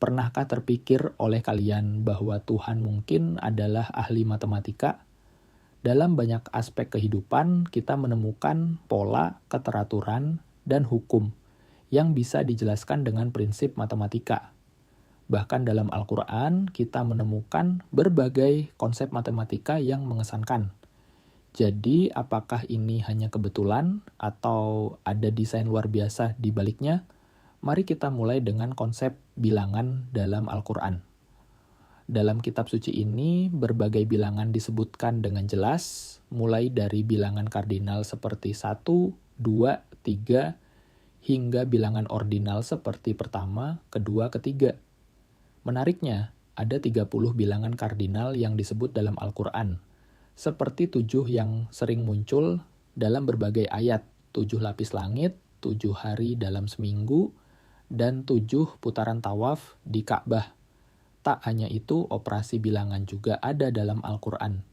Pernahkah terpikir oleh kalian bahwa Tuhan mungkin adalah ahli matematika? Dalam banyak aspek kehidupan, kita menemukan pola, keteraturan, dan hukum yang bisa dijelaskan dengan prinsip matematika. Bahkan dalam Al-Quran, kita menemukan berbagai konsep matematika yang mengesankan. Jadi, apakah ini hanya kebetulan atau ada desain luar biasa di baliknya? Mari kita mulai dengan konsep bilangan dalam Al-Quran. Dalam kitab suci ini, berbagai bilangan disebutkan dengan jelas, mulai dari bilangan kardinal seperti 1, 2, 3, hingga bilangan ordinal seperti pertama, kedua, ketiga. Menariknya, ada 30 bilangan kardinal yang disebut dalam Al-Quran, seperti 7 yang sering muncul dalam berbagai ayat, 7 lapis langit, 7 hari dalam seminggu, dan 7 putaran tawaf di Ka'bah. Tak hanya itu, operasi bilangan juga ada dalam Al-Quran.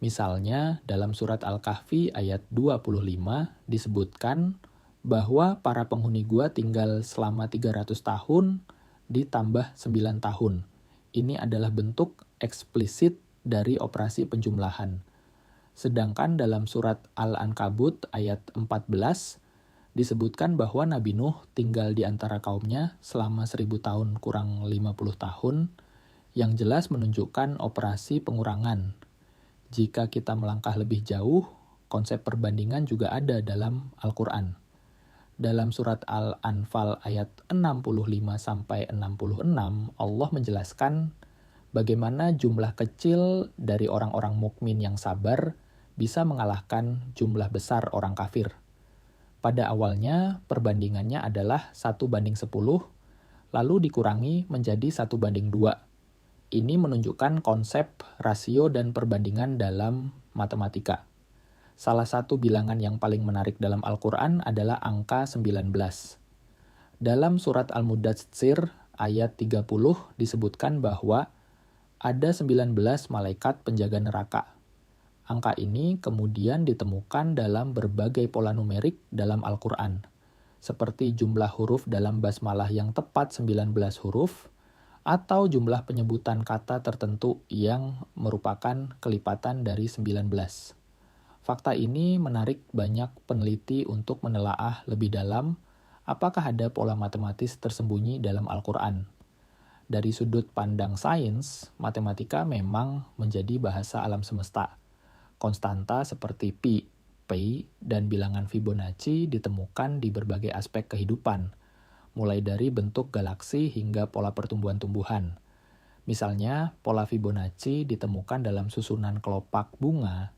Misalnya, dalam surat Al-Kahfi ayat 25 disebutkan bahwa para penghuni gua tinggal selama 300 tahun ditambah 9 tahun. Ini adalah bentuk eksplisit dari operasi penjumlahan. Sedangkan dalam surat Al-Ankabut ayat 14 disebutkan bahwa Nabi Nuh tinggal di antara kaumnya selama 1000 tahun kurang 50 tahun, yang jelas menunjukkan operasi pengurangan. Jika kita melangkah lebih jauh, konsep perbandingan juga ada dalam Al-Quran. Dalam surat Al-Anfal ayat 65-66, Allah menjelaskan bagaimana jumlah kecil dari orang-orang mukmin yang sabar bisa mengalahkan jumlah besar orang kafir. Pada awalnya, perbandingannya adalah 1:10, lalu dikurangi menjadi 1:2. Ini menunjukkan konsep rasio dan perbandingan dalam matematika. Salah satu bilangan yang paling menarik dalam Al-Quran adalah angka 19. Dalam surat Al-Mudatsir ayat 30 disebutkan bahwa ada 19 malaikat penjaga neraka. Angka ini kemudian ditemukan dalam berbagai pola numerik dalam Al-Quran, seperti jumlah huruf dalam basmalah yang tepat 19 huruf, atau jumlah penyebutan kata tertentu yang merupakan kelipatan dari 19. Fakta ini menarik banyak peneliti untuk menelaah lebih dalam apakah ada pola matematis tersembunyi dalam Al-Quran. Dari sudut pandang sains, matematika memang menjadi bahasa alam semesta. Konstanta seperti pi, dan bilangan Fibonacci ditemukan di berbagai aspek kehidupan, mulai dari bentuk galaksi hingga pola pertumbuhan tumbuhan. Misalnya, pola Fibonacci ditemukan dalam susunan kelopak bunga,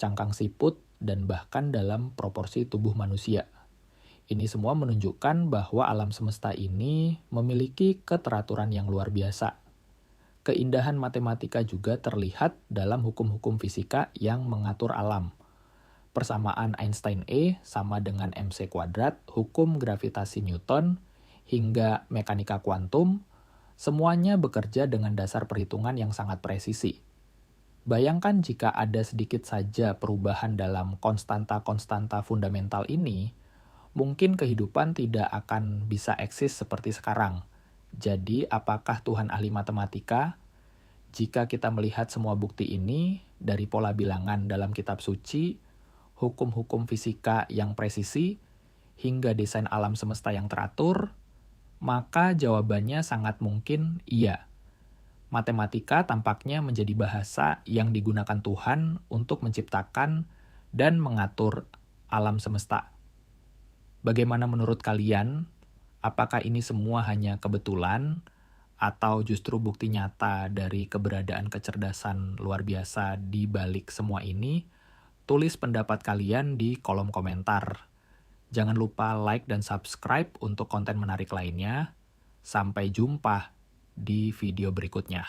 cangkang siput, dan bahkan dalam proporsi tubuh manusia. Ini semua menunjukkan bahwa alam semesta ini memiliki keteraturan yang luar biasa. Keindahan matematika juga terlihat dalam hukum-hukum fisika yang mengatur alam. Persamaan Einstein E sama dengan mc², hukum gravitasi Newton, hingga mekanika kuantum, semuanya bekerja dengan dasar perhitungan yang sangat presisi. Bayangkan jika ada sedikit saja perubahan dalam konstanta-konstanta fundamental ini, mungkin kehidupan tidak akan bisa eksis seperti sekarang. Jadi, apakah Tuhan ahli matematika? Jika kita melihat semua bukti ini, dari pola bilangan dalam kitab suci, hukum-hukum fisika yang presisi, hingga desain alam semesta yang teratur, maka jawabannya sangat mungkin iya. Matematika tampaknya menjadi bahasa yang digunakan Tuhan untuk menciptakan dan mengatur alam semesta. Bagaimana menurut kalian? Apakah ini semua hanya kebetulan atau justru bukti nyata dari keberadaan kecerdasan luar biasa di balik semua ini? Tulis pendapat kalian di kolom komentar. Jangan lupa like dan subscribe untuk konten menarik lainnya. Sampai jumpa di video berikutnya.